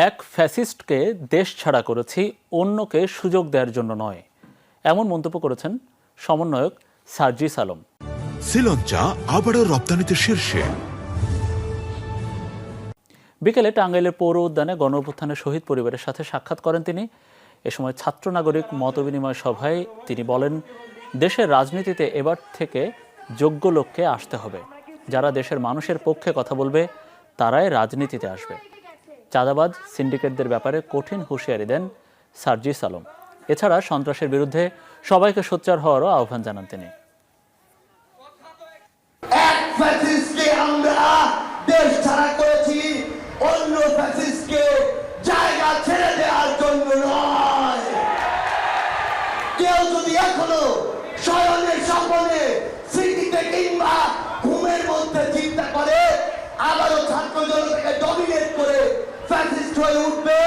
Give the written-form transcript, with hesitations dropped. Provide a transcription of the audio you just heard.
এক ফ্যাসিস্টকে দেশ ছাড়া করেছি, অন্যকে সুযোগ দেওয়ার জন্য নয়, এমন মন্তব্য করেছেন সমন্বয়ক সার্জিস আলম। শ্রীলঙ্কা আবারও রপ্তানিতে শীর্ষে। বিকেলে টাঙ্গাইলের পৌর উদ্যানে গণ অভ্যুত্থানের শহীদ পরিবারের সাথে সাক্ষাৎ করেন তিনি। এ সময় ছাত্র নাগরিক মতবিনিময় সভায় তিনি বলেন, দেশের রাজনীতিতে এবার থেকে যোগ্য লোককে আসতে হবে। যারা দেশের মানুষের পক্ষে কথা বলবে তারাই রাজনীতিতে আসবে। চাঁদাবাজ সিন্ডিকেটদের ব্যাপারে কঠিন হুঁশিয়ারি দেন সার্জিস আলম। এছাড়া সন্ত্রাসের বিরুদ্ধে সবাইকে সোচ্চার হওয়ারও আহ্বান জানান তিনি। এক ফ্যাসিস্টকে আমরা দেশ ছাড়া করেছি, অন্য ফ্যাসিস্টকে জায়গা ছেড়ে দেওয়ার জন্য নয়। কেউ যদি এখনো শয়নের স্বপ্নে স্মৃতিতে কিংবা ঘুমের মধ্যে চিন্তা করে আবারও ছাত্র জনতাকে ডমিনেট করে ফ্যাসিস্ট হয়ে উঠবে,